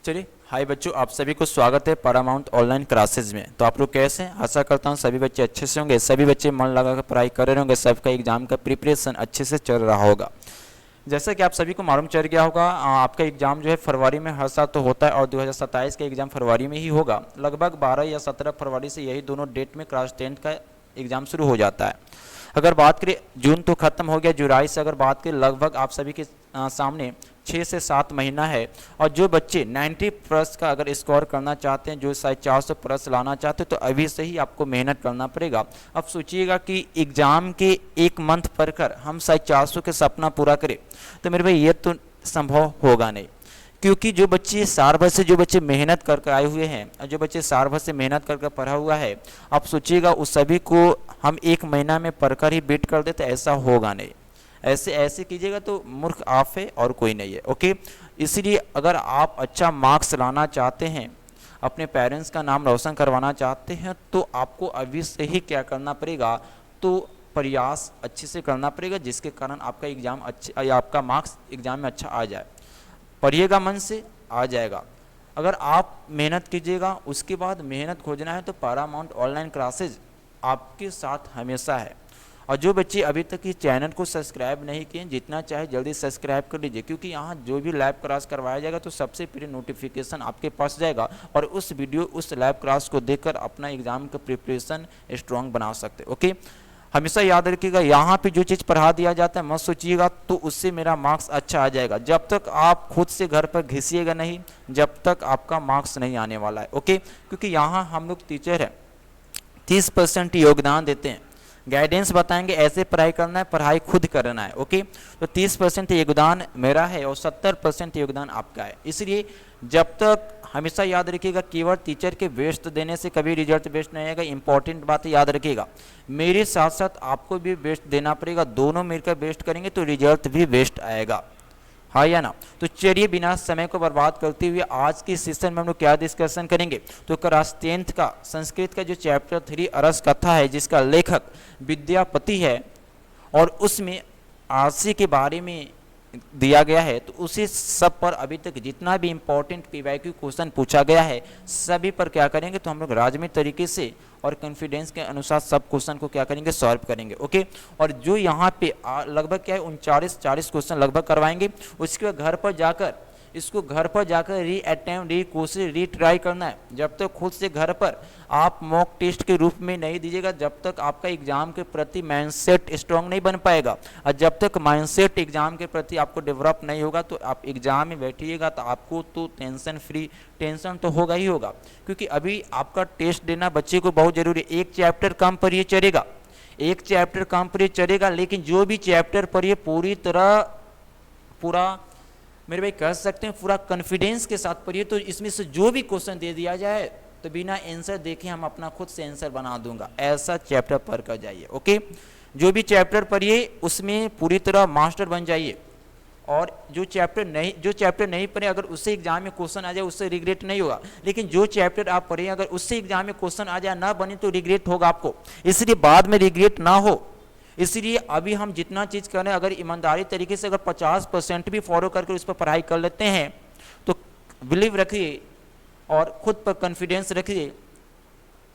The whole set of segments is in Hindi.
चलिए हाय बच्चों, आप सभी को स्वागत है पैरामाउंट ऑनलाइन क्लासेज में। तो आप लोग कैसे हैं? आशा करता हूं सभी बच्चे अच्छे से होंगे, सभी बच्चे मन लगाकर पढ़ाई कर रहे होंगे, सबका एग्जाम का प्रिपरेशन अच्छे से चल रहा होगा। जैसा कि आप सभी को मालूम चल गया होगा, आपका एग्जाम जो है फरवरी में हर साल तो होता है और 2027 का एग्जाम फरवरी में ही होगा। लगभग 12 या 17 फरवरी से यही दोनों डेट में क्लास 10 का एग्जाम शुरू हो जाता है। अगर बात करें, जून तो खत्म हो गया, जुलाई से अगर बात करें लगभग आप सभी के सामने 6 से 7 महीना है। और जो बच्चे 90 प्लस का अगर स्कोर करना चाहते हैं, जो शायद 400 प्लस लाना चाहते हैं, तो अभी से ही आपको मेहनत करना पड़ेगा। अब सोचिएगा कि एग्जाम के एक मंथ पर कर हम शायद 400 के सपना पूरा करें, तो मेरे भाई ये तो संभव होगा नहीं। क्योंकि जो बच्चे साल भर से जो बच्चे मेहनत करके आए हुए हैं और जो बच्चे साल भर से मेहनत करके पढ़ा हुआ है, आप सोचिएगा उस सभी को हम एक महीना में पढ़कर ही बीट कर देते, ऐसा होगा नहीं। ऐसे कीजिएगा तो मूर्ख आप है और कोई नहीं है। ओके, इसलिए अगर आप अच्छा मार्क्स लाना चाहते हैं, अपने पेरेंट्स का नाम रोशन करवाना चाहते हैं, तो आपको अभी से ही क्या करना पड़ेगा, तो प्रयास अच्छे से करना पड़ेगा, जिसके कारण आपका एग्जाम अच्छा या आपका मार्क्स एग्जाम में अच्छा आ जाए। पढ़िएगा मन से, आ जाएगा। अगर आप मेहनत कीजिएगा, उसके बाद मेहनत खोजना है, तो पैरामाउंट ऑनलाइन क्लासेज आपके साथ हमेशा है। और जो बच्चे अभी तक इस चैनल को सब्सक्राइब नहीं किए, जितना चाहे जल्दी सब्सक्राइब कर लीजिए, क्योंकि यहाँ जो भी लाइव क्लास करवाया जाएगा तो सबसे पहले नोटिफिकेशन आपके पास जाएगा और उस लाइव क्लास को देखकर अपना एग्जाम का प्रिपरेशन स्ट्रॉन्ग बना सकते। ओके, हमेशा याद रखिएगा, यहाँ पे जो चीज़ पढ़ा दिया जाता है मत सोचिएगा तो उससे मेरा मार्क्स अच्छा आ जाएगा। जब तक आप खुद से घर पर घिसिएगा नहीं, जब तक आपका मार्क्स नहीं आने वाला है। ओके, क्योंकि यहाँ हम लोग टीचर हैं, 30% योगदान देते हैं, गाइडेंस बताएंगे ऐसे पढ़ाई करना है, पढ़ाई खुद करना है। ओके, तो 30% योगदान मेरा है और 70% योगदान आपका है। इसलिए जब तक हमेशा याद रखिएगा, केवल टीचर के बेस्ट देने से कभी रिजल्ट बेस्ट नहीं आएगा। इंपॉर्टेंट बात याद रखिएगा, मेरे साथ साथ आपको भी बेस्ट देना पड़ेगा, दोनों मिलकर बेस्ट करेंगे तो रिजल्ट भी बेस्ट आएगा। हाँ या ना? तो चलिए बिना समय को बर्बाद करते हुए आज के सेशन में हम लोग क्या डिस्कशन करेंगे, तो क्लास 10th का संस्कृत का जो चैप्टर 3 अरस कथा है, जिसका लेखक विद्यापति है और उसमें आरसी के बारे में दिया गया है, तो उसी सब पर अभी तक जितना भी इम्पोर्टेंट पीवाईक्यू क्वेश्चन पूछा गया है सभी पर क्या करेंगे, तो हम लोग राजनीतिक तरीके से और कॉन्फिडेंस के अनुसार सब क्वेश्चन को क्या करेंगे, सॉल्व करेंगे। ओके, और जो यहाँ पे लगभग क्या है 39-40 क्वेश्चन लगभग करवाएंगे। उसके बाद घर पर जाकर इसको री अटेम्प्ट, री कोशिश, री ट्राई करना है। जब तक खुद से घर पर आप मॉक टेस्ट के रूप में नहीं दीजिएगा, जब तक आपका एग्जाम के प्रति माइंडसेट स्ट्रांग नहीं बन पाएगा। और जब तक माइंडसेट एग्जाम के प्रति आपको डेवलप नहीं होगा, तो आप एग्जाम में बैठिएगा तो आपको तो टेंशन तो होगा ही होगा। क्योंकि अभी आपका टेस्ट देना बच्चे को बहुत जरूरी है। एक चैप्टर कम पढ़िए चलेगा, लेकिन जो भी चैप्टर पढ़िए पूरा मेरे भाई कह सकते हैं पूरा कॉन्फिडेंस के साथ पढ़िए। तो इसमें से जो भी क्वेश्चन दे दिया जाए तो बिना आंसर देखे हम अपना खुद से आंसर बना दूंगा, ऐसा चैप्टर पढ़ कर जाइए। ओके, जो भी चैप्टर पढ़िए उसमें पूरी तरह मास्टर बन जाइए। और जो चैप्टर नहीं पढ़े, अगर उससे एग्जाम में क्वेश्चन आ जाए उससे रिग्रेट नहीं होगा। लेकिन जो चैप्टर आप पढ़े अगर उससे एग्जाम में क्वेश्चन आ जाए, ना बने, तो रिग्रेट होगा आपको। इसलिए बाद में रिग्रेट ना हो, इसलिए अभी हम जितना चीज कर रहे हैं, अगर ईमानदारी तरीके से अगर 50% भी फॉलो करके उस पर पढ़ाई कर लेते हैं, तो बिलीव रखिए और खुद पर कॉन्फिडेंस रखिए,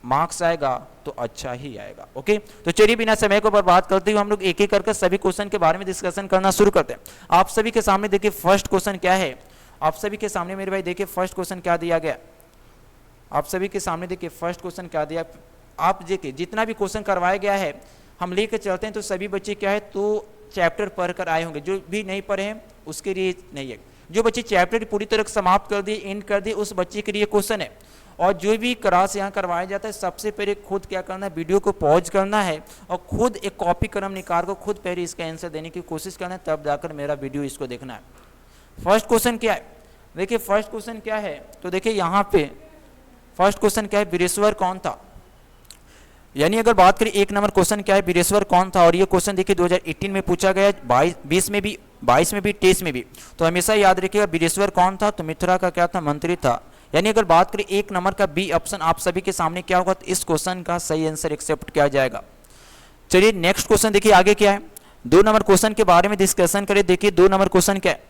मार्क्स आएगा तो अच्छा ही आएगा। ओके, तो चलिए बिना समय को बर्बाद करते हुए हम लोग एक एक करके सभी क्वेश्चन के बारे में डिस्कशन करना शुरू करते हैं। आप सभी के सामने देखिए फर्स्ट क्वेश्चन क्या है। आप सभी के सामने मेरे भाई देखिए फर्स्ट क्वेश्चन क्या दिया गया। आप सभी के सामने देखिए फर्स्ट क्वेश्चन क्या दिया। आप देखिए जितना भी क्वेश्चन करवाया गया है हम लेकर चलते हैं, तो सभी बच्चे क्या है, तो चैप्टर पढ़कर आए होंगे। जो भी नहीं पढ़े हैं उसके लिए नहीं है। जो बच्चे चैप्टर पूरी तरह समाप्त कर दिए, एंड कर दिए, उस बच्चे के लिए क्वेश्चन है। और जो भी क्लास यहाँ करवाया जाता है, सबसे पहले खुद क्या करना है, वीडियो को पॉज करना है और खुद एक कॉपी कलम निकाल कर खुद पहले इसका आंसर देने की कोशिश करना है, तब जाकर मेरा वीडियो इसको देखना है। फर्स्ट क्वेश्चन क्या है, देखिए फर्स्ट क्वेश्चन क्या है, तो देखिए यहाँ पे फर्स्ट क्वेश्चन क्या है, वीरेश्वर कौन था। यानी अगर बात करें 1 नंबर क्वेश्चन क्या है, वीरेश्वर कौन था। और ये क्वेश्चन देखिए 2018 में पूछा गया, 22 में भी, 23 में भी। तो हमेशा याद रखिएगा वीरेश्वर कौन था, तो मिथिला का क्या था, मंत्री था। यानी अगर बात करें 1 नंबर का बी ऑप्शन आप सभी के सामने क्या होगा, तो इस क्वेश्चन का सही आंसर एक्सेप्ट किया जाएगा। चलिए नेक्स्ट क्वेश्चन देखिए आगे क्या है। 2 नंबर क्वेश्चन के बारे में डिस्कशन करें। देखिए 2 नंबर क्वेश्चन क्या है,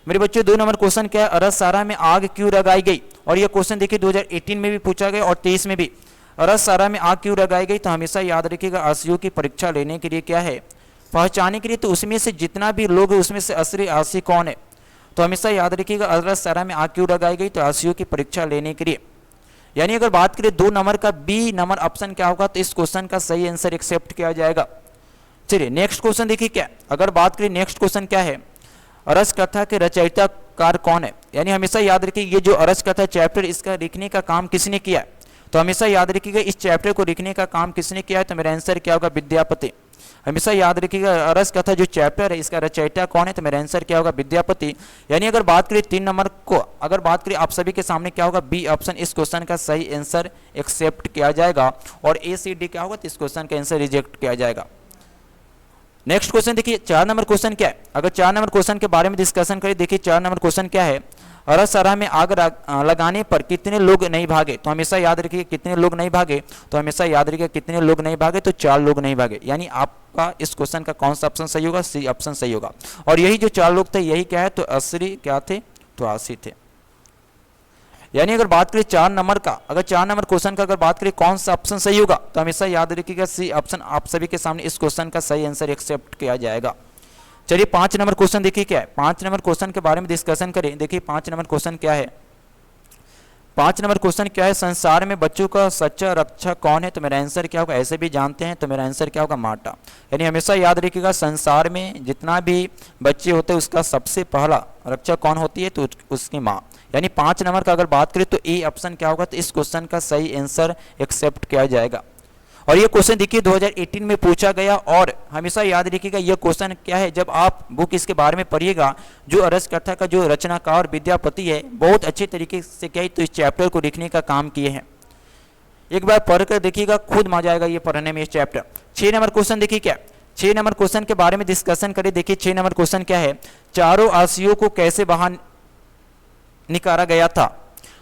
मेरे बच्चों 2 नंबर क्वेश्चन क्या है, अरब सारा में आग क्यों लगाई गई। और ये क्वेश्चन देखिए 2018 में भी पूछा गया और 23 में भी। अरब सारा में आग क्यों लगाई गई, तो हमेशा याद रखिएगा आरसीओ की परीक्षा लेने के लिए क्या है, पहचानने के लिए, तो उसमें से जितना भी लोग है उसमें से असली आरसी कौन है, तो हमेशा याद रखिएगा अरब सारा में आग क्यों लगाई गई, तो आरसीओ की परीक्षा लेने के लिए। यानी अगर बात करें 2 नंबर का बी नंबर ऑप्शन क्या होगा, तो इस क्वेश्चन का सही आंसर एक्सेप्ट किया जाएगा। चलिए नेक्स्ट क्वेश्चन देखिए क्या, अगर बात करें नेक्स्ट क्वेश्चन क्या है, अरस कथा के रचयिताकार कौन है। यानी हमेशा याद रखिए ये जो अरस कथा चैप्टर इसका लिखने का काम किसने किया है, तो हमेशा याद रखिएगा इस चैप्टर को लिखने का काम किसने किया है, तो मेरा आंसर क्या होगा, विद्यापति। हमेशा याद रखिएगा अरस कथा जो चैप्टर है इसका रचयिता कौन है, तो मेरा आंसर क्या होगा, विद्यापति। यानी अगर बात करें 3 नंबर को, अगर बात करें आप सभी के सामने क्या होगा, बी ऑप्शन इस क्वेश्चन का सही आंसर एक्सेप्ट किया जाएगा और ए सी डी क्या होगा, तो इस क्वेश्चन का आंसर रिजेक्ट किया जाएगा। नेक्स्ट क्वेश्चन देखिए 4 नंबर क्वेश्चन क्या है, अगर 4 नंबर क्वेश्चन के बारे में डिस्कशन करें, देखिए 4 नंबर क्वेश्चन क्या है, अरब सारा में आग लगाने पर कितने लोग नहीं भागे, तो हमेशा याद रखिए कितने लोग नहीं भागे, तो हमेशा याद रखिए कितने लोग नहीं भागे, तो 4 लोग नहीं भागे। यानी आपका इस क्वेश्चन का कौन सा ऑप्शन सही होगा, सी ऑप्शन सही होगा। और यही जो 4 लोग थे यही क्या है, तो असली क्या थे, तो आसी थे। यानी अगर बात करें 4 नंबर का, अगर 4 नंबर क्वेश्चन का अगर बात करें कौन सा ऑप्शन सही होगा, तो हमेशा याद रखिएगा सी ऑप्शन आप सभी के सामने इस क्वेश्चन का सही आंसर एक्सेप्ट किया जाएगा। चलिए 5 नंबर क्वेश्चन देखिए क्या है, 5 नंबर क्वेश्चन के बारे में डिस्कशन करें। देखिए 5 नंबर क्वेश्चन क्या है, 5 नंबर क्वेश्चन क्या है, संसार में बच्चों का सच्चा रक्षक कौन है, तो मेरा आंसर क्या होगा, ऐसे भी जानते हैं, तो मेरा आंसर क्या होगा, माता। यानी हमेशा याद रखिएगा संसार में जितना भी बच्चे होते हैं उसका सबसे पहला रक्षक कौन होती है, तो उसकी माँ। यानी 5 नंबर का अगर बात करें तो ए ऑप्शन क्या होगा, तो इस क्वेश्चन का सही आंसर एक्सेप्ट किया जाएगा। और ये क्वेश्चन देखिए 2018 में पूछा गया और हमेशा याद रखिएगा ये क्वेश्चन क्या है, जब आप बुक इसके बारे में पढ़िएगा, जो अरस कथा का जो रचनाकार विद्यापति है बहुत अच्छे तरीके से क्या है, तो इस चैप्टर को लिखने का काम किए हैं। एक बार पढ़कर देखिएगा, खुद मजा आएगा ये पढ़ने में इस चैप्टर। 6 नंबर क्वेश्चन देखिए क्या, 6 नंबर क्वेश्चन के बारे में डिस्कशन करें। देखिए 6 नंबर क्वेश्चन क्या है, चारों आरसीओ को कैसे बाहर निकाला गया था,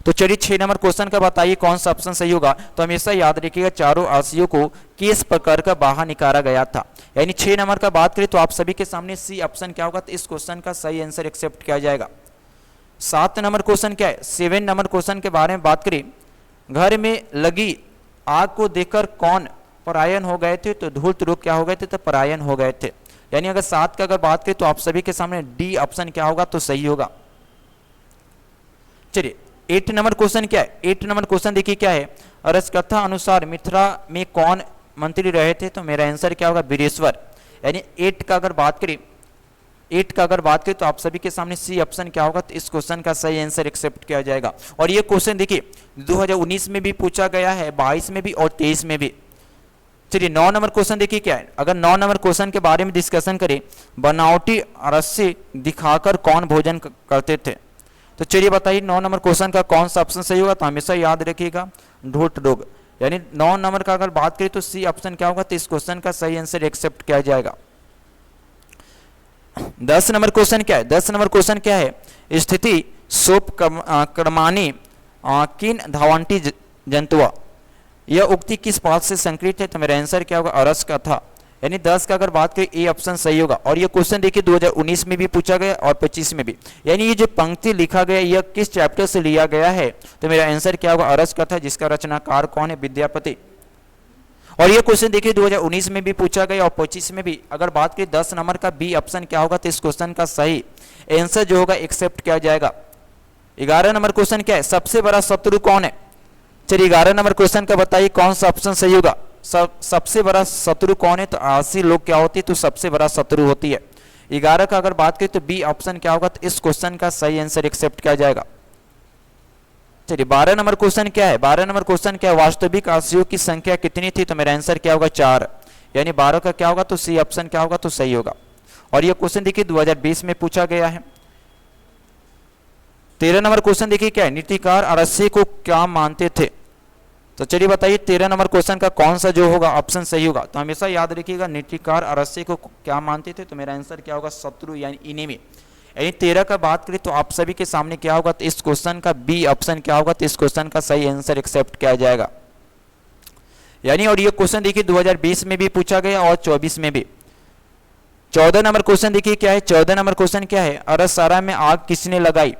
तो चलिए 6 नंबर क्वेश्चन का बताइए कौन सा ऑप्शन सही होगा, तो हमेशा याद रखिएगा चारों आरसीओ को किस प्रकार का बाहर निकाला गया था। यानी 6 नंबर का बात करें तो आप सभी के सामने सी ऑप्शन क्या होगा, तो इस क्वेश्चन का सही आंसर एक्सेप्ट किया जाएगा। 7 नंबर क्वेश्चन क्या है, 7 नंबर क्वेश्चन के बारे में बात करें, घर में लगी आग को देखकर कौन परायण हो गए थे, तो धूर्त लोग क्या हो गए थे, तो परायण हो गए थे। यानी अगर 7 का अगर बात करें तो आप सभी के सामने डी ऑप्शन क्या होगा, तो सही होगा। चलिए 8 नंबर क्वेश्चन क्या है, 8 नंबर क्वेश्चन देखिए क्या है, अरस कथा अनुसार मिथिला में कौन मंत्री रहे थे, तो मेरा आंसर क्या होगा, वीरेश्वर। यानी 8 का अगर बात करें, 8 का अगर बात करें तो आप सभी के सामने सी ऑप्शन क्या होगा, तो इस क्वेश्चन का सही आंसर एक्सेप्ट किया जाएगा। और ये क्वेश्चन देखिए 2019 में भी पूछा गया है, 22 में भी और 23 में भी। चलिए 9 नंबर क्वेश्चन देखिए क्या है, अगर 9 नंबर क्वेश्चन के बारे में डिस्कशन करें, बनावटी रस्सी दिखाकर कौन भोजन करते थे, तो चलिए बताइए 9 नंबर क्वेश्चन का कौन सा ऑप्शन सही होगा, तो हमेशा याद रखिएगा ढूंढ लोग। यानी 9 नंबर का अगर बात करें तो सी ऑप्शन क्या होगा, तो इस क्वेश्चन का सही आंसर एक्सेप्ट किया जाएगा। 10 नंबर क्वेश्चन क्या है, 10 नंबर क्वेश्चन क्या है, स्थिति सोप क्रमानी किन धावंटी जंतुआ, यह उक्ति किस पाठ से संकृत है, तो मेरा आंसर क्या होगा, अरस का था। यानी 10 का अगर बात करें ए ऑप्शन सही होगा। और ये क्वेश्चन देखिए 2019 में भी पूछा गया और 25 में भी। यानी ये जो पंक्ति लिखा गया यह किस चैप्टर से लिया गया है, तो मेरा आंसर क्या होगा, अरस कथा, जिसका रचनाकार कौन है, विद्यापति। और ये क्वेश्चन देखिए 2019 में भी पूछा गया और 25 में भी। अगर बात करें 10 नंबर का बी ऑप्शन क्या होगा, तो इस क्वेश्चन का सही आंसर जो होगा एक्सेप्ट किया जाएगा। 11 नंबर क्वेश्चन क्या है, सबसे बड़ा शत्रु कौन है। चलिए 11 नंबर क्वेश्चन का बताइए कौन सा ऑप्शन सही होगा। सबसे बड़ा शत्रु कौन है, तो आलसी लोग क्या होती है, तो सबसे बड़ा शत्रु होती है। 11 का अगर बात करें तो बी ऑप्शन क्या होगा, तो इस क्वेश्चन का सही आंसर एक्सेप्ट किया जाएगा। चलिए 12 नंबर क्वेश्चन क्या है, 12 नंबर क्वेश्चन क्या है, वास्तविक आरसीओ की संख्या कितनी थी, तो मेरा आंसर क्या होगा, 4। यानी 12 का क्या होगा, तो सी ऑप्शन क्या होगा, तो सही होगा। और ये क्वेश्चन देखिए 2020 में पूछा गया है। 13 नंबर क्वेश्चन देखिए क्या है, नीतिकार आरसी को क्या मानते थे, तो चलिए बताइए 13 नंबर क्वेश्चन का कौन सा जो होगा ऑप्शन सही होगा। तो हमेशा याद रखिएगा नीतिकार आरसी को क्या मानते थे, तो मेरा आंसर क्या होगा, शत्रु यानी इनेमी। यानी 13 का बात करें तो आप सभी के सामने क्या होगा, तो इस क्वेश्चन का बी ऑप्शन क्या होगा, तो इस क्वेश्चन का सही आंसर एक्सेप्ट किया जाएगा। यानी और ये क्वेश्चन देखिए 2020 में भी पूछा गया और 24 में भी। 14 नंबर क्वेश्चन देखिए क्या है, 14 नंबर क्वेश्चन क्या है, अरसारा में आग किसने लगाई।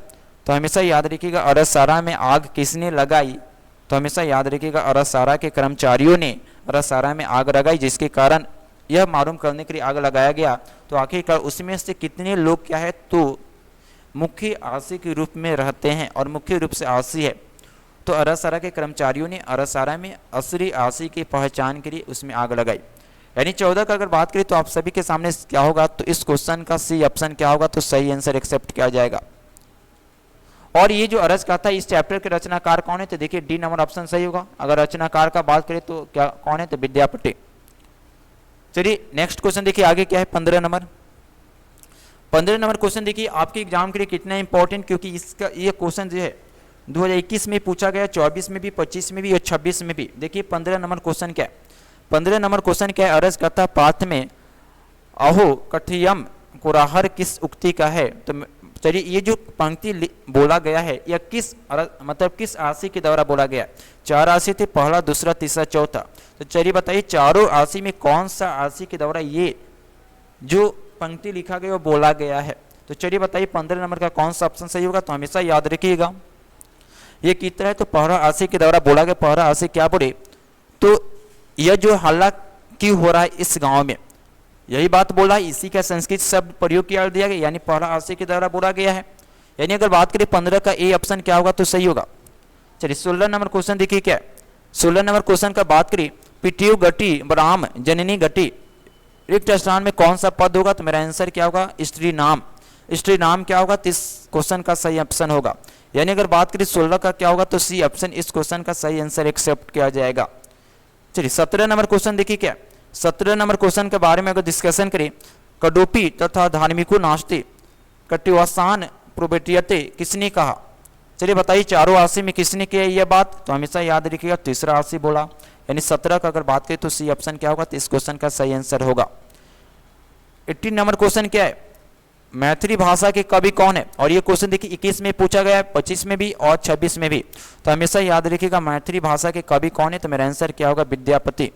तो हमेशा याद रखिएगा अरसारा में आग किसने लगाई, तो हमेशा याद रखिएगा अरसारा के कर्मचारियों ने अरसारा में आग लगाई, जिसके कारण यह मालूम करने के लिए आग लगाया गया। तो आखिरकार उसमें से कितने लोग क्या है तो मुख्य आसी के रूप में रहते हैं और मुख्य रूप से आसी है। तो अरसारा के कर्मचारियों ने अरसारा में असली आसी की पहचान के लिए उसमें आग लगाई। यानी 14 का अगर बात करें तो आप सभी के सामने क्या होगा, तो इस क्वेश्चन का सी ऑप्शन क्या होगा, तो सही आंसर एक्सेप्ट किया जाएगा। और ये जो अरज कथा इस चैप्टर के रचनाकार कौन है, तो देखिए डी नंबर ऑप्शन सही होगा। अगर रचनाकार का बात करें तो क्या कौन है, तो विद्यापति। चलिए नेक्स्ट क्वेश्चन देखिए आगे क्या है, 15 नंबर। 15 नंबर क्वेश्चन देखिए आपके एग्जाम के लिए कितना इंपॉर्टेंट, क्योंकि इसका ये क्वेश्चन जो है 2021 में पूछा गया, 24 में भी, 25 में भी और 26 में भी। देखिए 15 नंबर क्वेश्चन क्या है, 15 नंबर क्वेश्चन क्या है, अरज कथा पाठ में अहो कठियम कुराहर किस उक्ति का है। तो चलिए ये जो पंक्ति बोला गया है यह किस मतलब किस आशी के द्वारा बोला गया। 4 आशी थे, पहला, दूसरा, तीसरा, चौथा। तो चलिए बताइए चारों आशी में कौन सा आशी के द्वारा ये जो पंक्ति लिखा गया वो बोला गया है। तो चलिए बताइए 15 नंबर का कौन सा ऑप्शन सही होगा। तो हमेशा याद रखिएगा ये कितना है, तो पहला आशी के द्वारा बोला गया। पहला आशी क्या बोले, तो यह जो हल्ला क्यों हो रहा है इस गांव में, यही बात बोला है, इसी का संस्कृत शब्द प्रयोग किया दिया गया, यानी पहला आशी के द्वारा बोला गया है। यानी अगर बात करें 15 का ए ऑप्शन क्या होगा, तो सही होगा। चलिए 16 नंबर क्वेश्चन देखिए क्या है, 16 नंबर क्वेश्चन का बात करें, पिटियु गति ब्राह्म जननी गति रिक्त स्थान में कौन सा पद होगा। तो मेरा आंसर क्या होगा, स्त्री नाम। स्त्री नाम क्या होगा, तो इस क्वेश्चन का सही ऑप्शन होगा। यानी अगर बात करें 16 का क्या होगा, तो सी ऑप्शन इस क्वेश्चन का सही आंसर एक्सेप्ट किया जाएगा। चलिए 17 नंबर क्वेश्चन देखिए क्या, 17 नंबर क्वेश्चन के बारे में अगर डिस्कशन करें, कडोपी तथा धार्मिको नास्ते कटिवासान प्रोबेटियते किसने कहा। चलिए बताइए चारों आशी में किसने किया यह बात। तो हमेशा याद रखिएगा तीसरा आशी बोला। यानी 17 का अगर बात करें तो सी ऑप्शन क्या होगा, तो इस क्वेश्चन का सही आंसर होगा। 18 नंबर क्वेश्चन क्या है, मैथिली भाषा के कवि कौन है। और ये क्वेश्चन देखिए 21 में पूछा गया है, 25 में भी और 26 में भी। तो हमेशा याद रखिएगा मैथिली भाषा के कवि कौन है, तो मेरा आंसर क्या होगा, विद्यापति।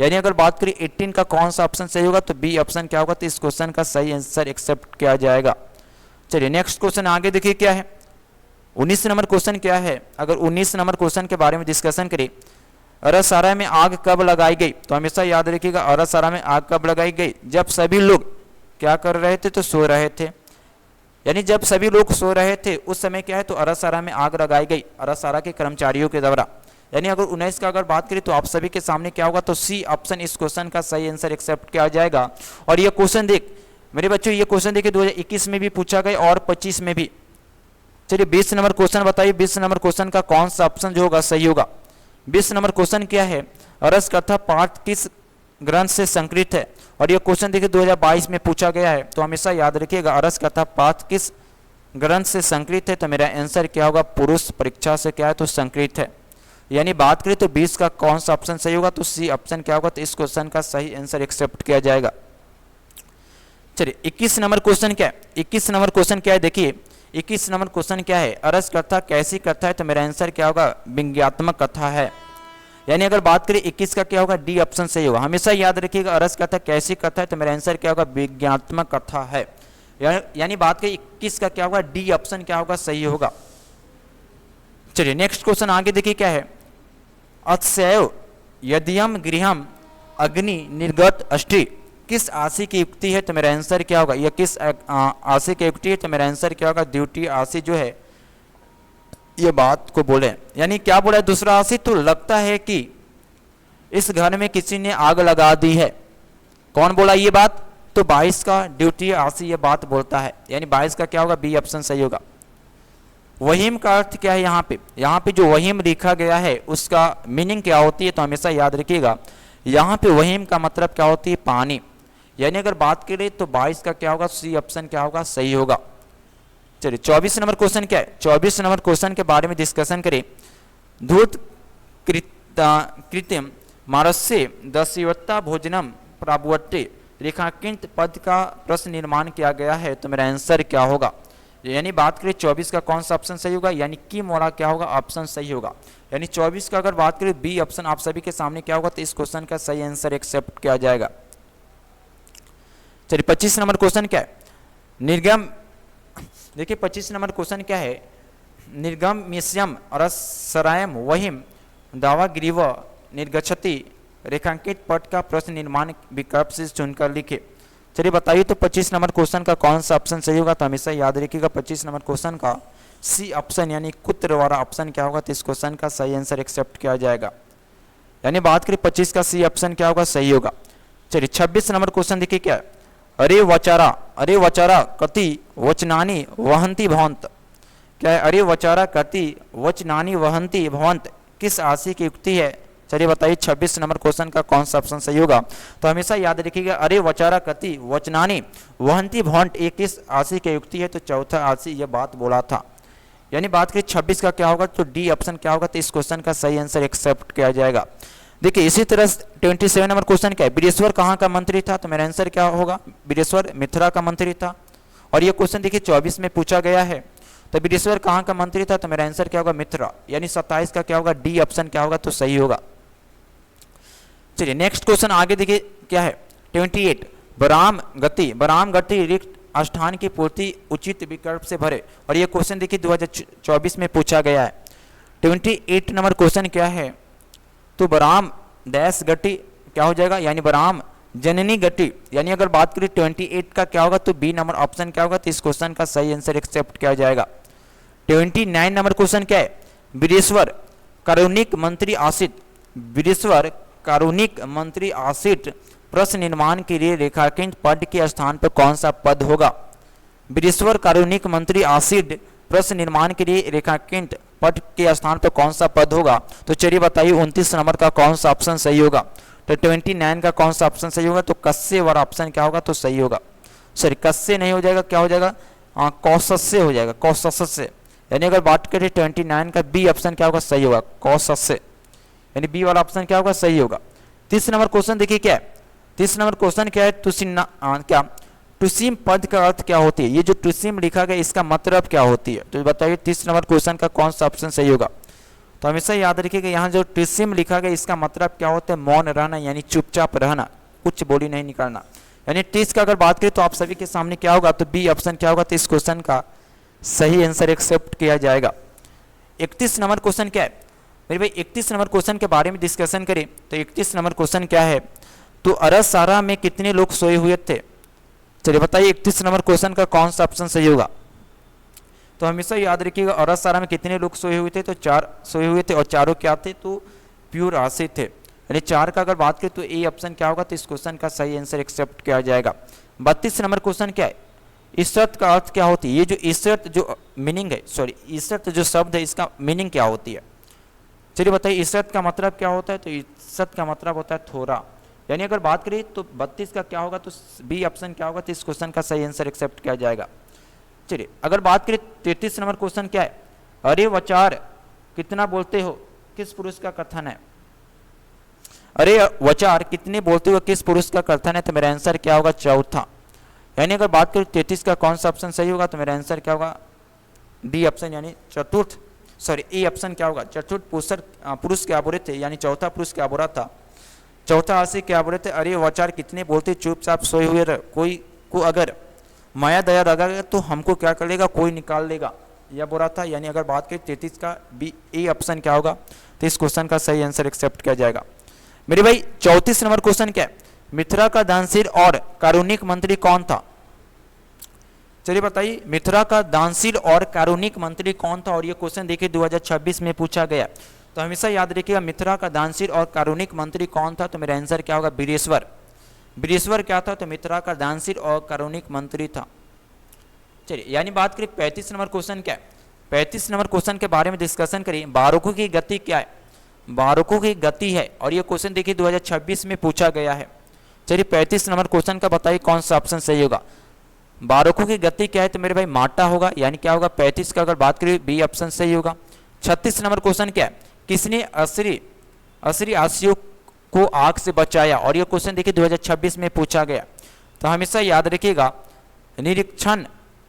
यानी अगर बात करें 18 का कौन सा ऑप्शन सही होगा, तो बी ऑप्शन क्या होगा, तो इस क्वेश्चन का सही आंसर एक्सेप्ट किया जाएगा। चलिए नेक्स्ट क्वेश्चन आगे देखिए क्या है, 19 नंबर क्वेश्चन क्या है। अगर 19 नंबर क्वेश्चन के बारे में डिस्कशन करें, अरसारा में आग कब लगाई गई। तो हमेशा याद रखिएगा अरसारा में आग कब लगाई गई, जब सभी लोग क्या कर रहे थे, तो सो रहे थे। यानी जब सभी लोग सो रहे थे उस समय क्या है, तो अरसारा में आग लगाई गई अरसारा के कर्मचारियों के द्वारा। यानी अगर 19 का अगर बात करें तो आप सभी के सामने क्या होगा, तो सी ऑप्शन इस क्वेश्चन का सही आंसर एक्सेप्ट किया जाएगा। और ये क्वेश्चन देख मेरे बच्चों, ये क्वेश्चन देखिए 2021 में भी पूछा गया और 25 में भी। चलिए 20 नंबर क्वेश्चन बताइए, 20 नंबर क्वेश्चन का कौन सा ऑप्शन जो होगा सही होगा। 20 नंबर क्वेश्चन क्या है, अरस कथा पाठ किस ग्रंथ से संकलित है। और यह क्वेश्चन देखिए 2022 में पूछा गया है। तो हमेशा याद रखिएगा अरस कथा पाठ किस ग्रंथ से संकलित है। तो मेरा आंसर क्या होगा, पुरुष परीक्षा से क्या है, तो संकलित है। यानी बात करें तो 20 का कौन सा ऑप्शन सही होगा, तो सी ऑप्शन क्या होगा, तो इस क्वेश्चन का सही आंसर एक्सेप्ट किया जाएगा। चलिए 21 नंबर क्वेश्चन क्या है, 21 नंबर क्वेश्चन क्या है देखिए, 21 नंबर क्वेश्चन क्या है, अरस कथा कैसी कथा है। तो मेरा आंसर क्या होगा, व्यंग्यात्मक कथा है। यानी अगर बात करें 21 का क्या होगा, डी ऑप्शन सही होगा। हमेशा याद रखिएगा अरस कथा कैसी कथा है, तो मेरा आंसर क्या होगा, व्यंग्यात्मक कथा है। यानी बात करें 21 का क्या होगा, डी ऑप्शन क्या होगा, सही होगा। चलिए नेक्स्ट क्वेश्चन आगे देखिए क्या है, अत्सैव यदियम गृहम अग्नि निर्गत अष्टि किस आशी की युक्ति है। तो मेरा आंसर क्या होगा, यह किस आशी की युक्ति है। तो मेरा आंसर क्या होगा, द्वितीय आशी जो है ये बात को बोले। यानी क्या बोला है दूसरा आशी, तो लगता है कि इस घर में किसी ने आग लगा दी है। कौन बोला ये बात, तो 22 का द्वितीय आशी ये बात बोलता है। यानी 22 का क्या होगा, बी ऑप्शन सही होगा। वहीम का अर्थ क्या है, यहाँ पे जो वहीम लिखा गया है उसका मीनिंग क्या होती है। तो हमेशा याद रखिएगा यहाँ पे वहीम का मतलब क्या होती है, पानी। यानी अगर बात करें तो 22 का क्या होगा, सी ऑप्शन क्या होगा, सही होगा। चलिए 24 नंबर क्वेश्चन क्या है, 24 नंबर क्वेश्चन के बारे में डिस्कशन करें, धूत कृत्यम मारस्य दस्यवत्ता भोजनम प्रावत्ते रेखांकित पद का प्रश्न निर्माण किया गया है। तो मेरा आंसर क्या होगा, यानी बात करें 24 का कौन सा ऑप्शन सही होगा, यानी की मोड़ा क्या होगा, ऑप्शन सही होगा। यानी 24 का अगर बात करें बी ऑप्शन आप सभी के सामने क्या होगा, तो इस क्वेश्चन का सही आंसर एक्सेप्ट किया जाएगा। चलिए 25 नंबर क्वेश्चन क्या है, निर्गम, देखिए 25 नंबर क्वेश्चन क्या है, निर्गम मिश्यम रसरायम वहिम दावाग्रीव निर्गछति रेखांकित पट का प्रश्न निर्माण विकल्प से चुनकर लिखे। चलिए बताइए तो 25 नंबर क्वेश्चन का कौन सा ऑप्शन सही होगा, तो हमेशा याद रखिएगा 25 नंबर क्वेश्चन का सी ऑप्शन यानी कुत्र वाला ऑप्शन क्या होगा, तो इस क्वेश्चन का सही आंसर एक्सेप्ट किया जाएगा। यानी बात करें 25 का सी ऑप्शन क्या होगा, सही होगा। चलिए 26 नंबर क्वेश्चन देखिए क्या है, अरे वचारा कति वचनानी वहंती भवंत, क्या है, अरे वचारा कति वचनानी वहंती भवंत किस आशय की युक्ति है। चलिए बताइए 26 नंबर क्वेश्चन का कौन सा ऑप्शन सही होगा, तो हमेशा याद रखिएगा अरे वचारा कति वचनानी वहंती भवंत एक किस आशय की युक्ति है, तो चौथा आशय यह बात बोला था। यानी बात करें 26 का क्या होगा, तो डी ऑप्शन क्या होगा, तो इस क्वेश्चन का सही आंसर एक्सेप्ट किया जाएगा। देखिए इसी तरह 27 नंबर क्वेश्चन क्या है, बीरेश्वर कहाँ का मंत्री था, तो मेरा आंसर क्या होगा, बीरेश्वर मिथिला का मंत्री था। और ये क्वेश्चन देखिए 24 में पूछा गया है, तो बीरेश्वर कहाँ का मंत्री था, तो मेरा आंसर क्या होगा, मिथिला। यानी 27 का क्या होगा, डी ऑप्शन क्या होगा, तो सही होगा। चलिए नेक्स्ट क्वेश्चन आगे देखिए क्या है, 28 बराम गति रिक्त स्थान की पूर्ति उचित विकल्प से भरे। और ये क्वेश्चन देखिए 2024 में पूछा गया है। 28 नंबर क्वेश्चन क्या है, तो बराम डैश गति क्या हो जाएगा, यानी बराम जननी गति। यानी अगर बात करें 28 का क्या होगा, तो बी नंबर ऑप्शन क्या होगा, तो इस क्वेश्चन का सही आंसर एक्सेप्ट किया जाएगा। 29 नंबर क्वेश्चन क्या है, बीरेश्वर कारुणिक मंत्री आसित, बीरेश्वर कारुणिक मंत्री आसित प्रश्न निर्माण के लिए रेखांकित पद के स्थान पर कौन सा पद होगा। बीरेश्वर कारुणिक मंत्री आसिड प्रश्न निर्माण के लिए रेखांकित पद के स्थान पर कौन सा पद होगा, तो चलिए बताइए 29 नंबर का कौन सा ऑप्शन सही होगा, तो 29 का कौन सा ऑप्शन सही होगा, तो कस्से वाला ऑप्शन क्या होगा, तो सही होगा। सॉरी कस्से नहीं हो जाएगा, क्या हो जाएगा, कौसस्य हो जाएगा, कौसस्य। यानी अगर बात करें 29 का बी ऑप्शन क्या होगा, सही होगा, कौसस्य, यानी बी वाला ऑप्शन क्या होगा, सही होगा। 30 नंबर क्वेश्चन देखिए क्या है, 30 नंबर क्वेश्चन क्या है, क्या टुसिम पद का अर्थ क्या होती है। ये जो टुसिम लिखा गया इसका मतलब क्या होती है, तो बताइए 30 नंबर क्वेश्चन का कौन सा ऑप्शन सही होगा। तो हमेशा याद रखिएगा यहाँ जो टुसिम लिखा गया इसका मतलब क्या होता है, मौन रहना, यानी चुपचाप रहना, कुछ बोली नहीं निकालना। यानी 30 का अगर बात करें तो आप सभी के सामने क्या होगा, तो बी ऑप्शन क्या होगा, तो इस क्वेश्चन का सही आंसर एक्सेप्ट किया जाएगा। 31 नंबर क्वेश्चन क्या है मेरे भाई, 31 नंबर क्वेश्चन के बारे में डिस्कशन करें तो 31 नंबर क्वेश्चन क्या है, तो अरसारा में कितने लोग सोए हुए थे। चलिए बताइए 31 नंबर क्वेश्चन का कौन सा ऑप्शन सही होगा, तो हमेशा याद रखिएगा अरसारा में कितने लोग सोए हुए थे, तो 4 सोए हुए थे और चारों क्या थे, तो प्योर आसे थे। यानी 4 का अगर बात करें तो ए ऑप्शन क्या होगा, तो इस क्वेश्चन का सही आंसर एक्सेप्ट किया जाएगा। 32 नंबर क्वेश्चन क्या है, ईसरत का अर्थ क्या होती है। ये जो ईसरत जो मीनिंग है, सॉरी ईसरत जो शब्द है इसका मीनिंग क्या होती है। चलिए बताइए इज्जत का मतलब क्या होता है, तो इज्जत का मतलब होता है थोड़ा। यानी अगर बात करें तो 32 का क्या होगा, तो बी ऑप्शन क्या होगा, तो इस क्वेश्चन का सही आंसर एक्सेप्ट किया जाएगा। चलिए अगर बात करें 33 नंबर क्वेश्चन क्या है, अरे वचार कितना बोलते हो किस पुरुष का कथन है। अरे वचार कितने बोलते हो किस पुरुष का कथन है, तो मेरा आंसर क्या होगा, चौथा। यानी अगर बात करें 33 का कौन सा ऑप्शन सही होगा, तो मेरा आंसर क्या होगा, डी ऑप्शन यानी चतुर्थ, सॉरी ए ऑप्शन क्या होगा, चतुर्थ पुरुष क्या बोले थे, यानी चौथा पुरुष क्या बोला था, चौथा आशय क्या बोले थे, अरे वचार कितने बोलते चुपचाप सोए हुए रह, कोई को अगर माया दया लगाएगा तो हमको क्या कर लेगा, कोई निकाल लेगा, यह बोला था। यानी अगर बात करें 33 का बी ए ऑप्शन क्या होगा, तो इस क्वेश्चन का सही आंसर एक्सेप्ट किया जाएगा। मेरे भाई 34 नंबर क्वेश्चन क्या है, मिथिला का दानशील और कारुणिक मंत्री कौन था। चलिए बताइए मिथिला का दानशील और कारुणिक मंत्री कौन था, और ये क्वेश्चन देखिए 2026 में पूछा गया। तो हमेशा याद रखिएगा मिथिला का दानशील और कारुणिक मंत्री कौन था, तो मेरा आंसर क्या होगा, बीरेश्वर। बीरेश्वर क्या था, तो मिथिला का दानशील और कारुणिक मंत्री था। चलिए यानी बात करें 35 नंबर क्वेश्चन क्या है, 35 नंबर क्वेश्चन के बारे में डिस्कशन करिए, बारोकों की गति क्या है। बारोकों की गति है, और ये क्वेश्चन देखिए 2026 में पूछा गया है। चलिए 35 नंबर क्वेश्चन का बताइए कौन सा ऑप्शन सही होगा। बारोकों की गति क्या है, तो मेरे भाई माटा होगा, यानी क्या होगा 35 का अगर बात करें बी ऑप्शन सही होगा। 36 नंबर क्वेश्चन क्या है, किसने असरी आसियों को आग से बचाया, और ये क्वेश्चन देखिए 2026 में पूछा गया। तो हमेशा याद रखिएगा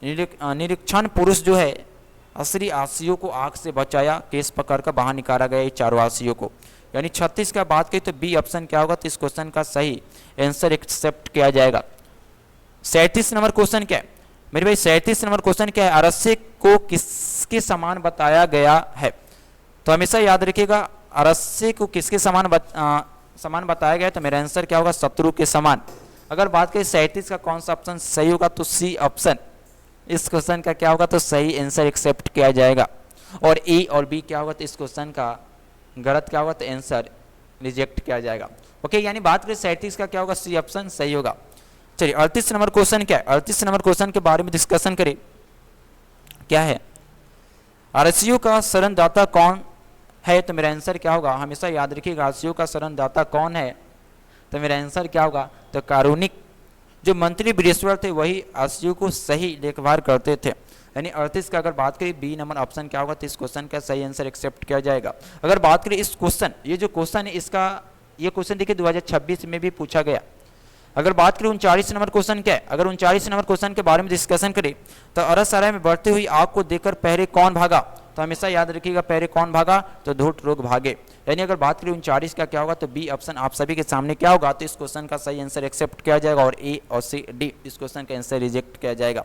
निरीक्षण पुरुष जो है असरी आसियों को आग से बचाया, केस पकड़कर बाहर निकाला गया ये चारों आसियों को। यानी 36 का बात करें तो बी ऑप्शन क्या होगा, तो इस क्वेश्चन का सही आंसर एक्सेप्ट किया जाएगा। 37 नंबर क्वेश्चन क्या है मेरे भाई? 37 नंबर क्वेश्चन क्या है? अरस्य को किसके समान बताया गया है? तो हमेशा याद रखिएगा, अरस्य को किसके समान बताया गया है, तो मेरा आंसर क्या होगा? शत्रु के समान। अगर बात करें 37 का कौन सा ऑप्शन सही होगा, तो सी ऑप्शन इस क्वेश्चन का क्या होगा? तो सही आंसर एक्सेप्ट किया जाएगा। और ए और बी क्या होगा? तो इस क्वेश्चन का गलत क्या होगा? तो आंसर रिजेक्ट किया जाएगा। ओके, यानी बात करें 37 का क्या होगा? सी ऑप्शन सही होगा। चलिए 38 नंबर क्वेश्चन क्या है? 38 नंबर क्वेश्चन के बारे में डिस्कशन करें। क्या है? आरसीयू का शरणदाता कौन है? तो मेरा आंसर क्या होगा? हमेशा याद रखिएगा, आरसीयू का शरणदाता कौन है, तो मेरा आंसर क्या होगा? तो कारुणिक जो मंत्री बृहस्पति थे वही आरसीयू को सही देखभाल करते थे। यानी 38 का अगर बात करें बी नंबर ऑप्शन क्या होगा? तो इस क्वेश्चन का सही आंसर एक्सेप्ट किया जाएगा। अगर बात करें इस क्वेश्चन, ये जो क्वेश्चन है इसका, ये क्वेश्चन देखिए 2026 में भी पूछा गया। अगर बात करें 39 नंबर क्वेश्चन क्या है? अगर 39 नंबर क्वेश्चन के बारे में डिस्कशन करें, तो अरसराय में बढ़ती हुई आग को देखकर पहले कौन भागा? तो हमेशा याद रखिएगा, पहले कौन भागा? तो धूर्त लोग भागे। यानी अगर बात करें 39 का क्या होगा? तो बी ऑप्शन आप सभी के सामने क्या होगा? तो इस क्वेश्चन का सही आंसर एक्सेप्ट किया जाएगा और ए और सी डी इस क्वेश्चन का आंसर रिजेक्ट किया जाएगा।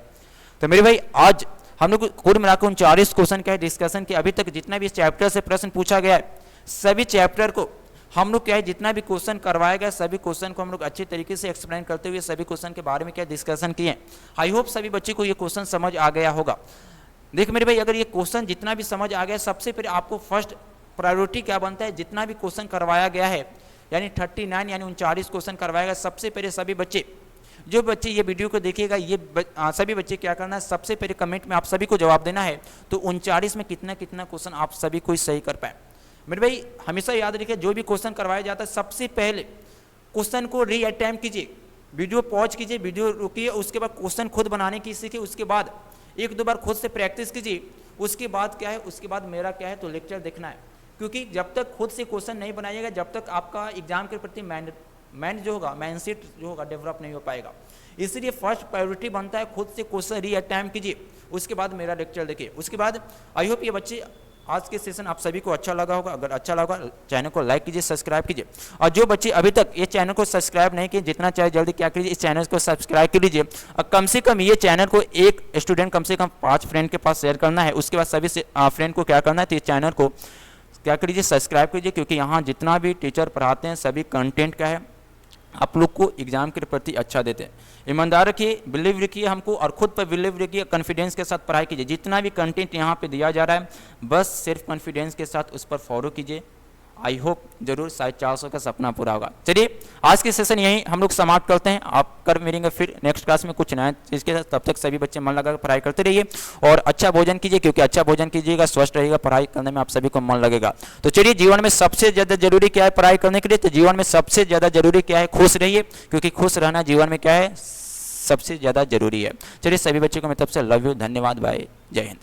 तो मेरे भाई आज हम लोग कुल मिलाकर 39 क्वेश्चन का डिस्कशन किया। अभी तक जितना भी इस चैप्टर से प्रश्न पूछा गया है, सभी चैप्टर को हम लोग क्या है, जितना भी क्वेश्चन करवाया गया सभी क्वेश्चन को हम लोग अच्छी तरीके से एक्सप्लेन करते हुए सभी क्वेश्चन के बारे में क्या डिस्कशन किए। आई होप सभी बच्चे को ये क्वेश्चन समझ आ गया होगा। देख मेरे भाई, अगर ये क्वेश्चन जितना भी समझ आ गया, सबसे पहले आपको फर्स्ट प्रायोरिटी क्या बनता है? जितना भी क्वेश्चन करवाया गया है, यानी 39 यानी 39 क्वेश्चन करवाया गया, सबसे पहले सभी बच्चे, जो बच्चे ये वीडियो को देखिएगा, ये सभी बच्चे क्या करना है? सबसे पहले कमेंट में आप सभी को जवाब देना है, तो 39 में कितना कितना क्वेश्चन आप सभी को सही कर पाए। मेरे भाई हमेशा याद रखिए, जो भी क्वेश्चन करवाया जाता है सबसे पहले क्वेश्चन को री अटेम्प्ट कीजिए, वीडियो पॉज कीजिए, वीडियो रुकिए, उसके बाद क्वेश्चन खुद बनाने की सीखिए, उसके बाद एक दो बार खुद से प्रैक्टिस कीजिए। उसके बाद क्या है? उसके बाद मेरा क्या है? तो लेक्चर देखना है, क्योंकि जब तक खुद से क्वेश्चन नहीं बनाइएगा, जब तक आपका एग्जाम के प्रति माइंड जो होगा, माइंडसेट जो होगा, डेवलप नहीं हो पाएगा। इसलिए फर्स्ट प्रायोरिटी बनता है खुद से क्वेश्चन री अटेम्प्ट कीजिए, उसके बाद मेरा लेक्चर देखिए। उसके बाद आई होप ये बच्चे आज के सेशन आप सभी को अच्छा लगा होगा। अगर अच्छा लगा चैनल को लाइक कीजिए, सब्सक्राइब कीजिए, और जो बच्चे अभी तक ये चैनल को सब्सक्राइब नहीं किए, जितना चाहे जल्दी क्या कीजिए, इस चैनल को सब्सक्राइब कर लीजिए। और कम से कम ये चैनल को एक स्टूडेंट कम से कम 5 फ्रेंड के पास शेयर करना है। उसके बाद सभी फ्रेंड को क्या करना है? तो इस चैनल को क्या कीजिए? सब्सक्राइब कीजिए, क्योंकि यहाँ जितना भी टीचर पढ़ाते हैं सभी कंटेंट क्या है, आप लोग को एग्जाम के प्रति अच्छा देते हैं। ईमानदार रखिए, बिलीव रखिए हमको, और खुद पर बिलीव रखिए, कॉन्फिडेंस के साथ पढ़ाई कीजिए। जितना भी कंटेंट यहाँ पे दिया जा रहा है, बस सिर्फ कॉन्फिडेंस के साथ उस पर फॉलो कीजिए। आई होप जरूर 450 का सपना पूरा होगा। चलिए आज की सेशन यहीं हम लोग समाप्त करते हैं। आप कर मिलेंगे फिर नेक्स्ट क्लास में कुछ नया चीज़ के साथ। तब तक सभी बच्चे मन लगा पढ़ाई करते रहिए और अच्छा भोजन कीजिए, क्योंकि अच्छा भोजन कीजिएगा स्वस्थ रहेगा, पढ़ाई करने में आप सभी को मन लगेगा। तो चलिए, जीवन में सबसे ज़्यादा जरूरी क्या है पढ़ाई करने के लिए? तो जीवन में सबसे ज़्यादा जरूरी क्या है? खुश रहिए, क्योंकि खुश रहना जीवन में क्या है? सबसे ज़्यादा जरूरी है। चलिए सभी बच्चों को मैं तब से लव यू, धन्यवाद, बाय, जय हिंद।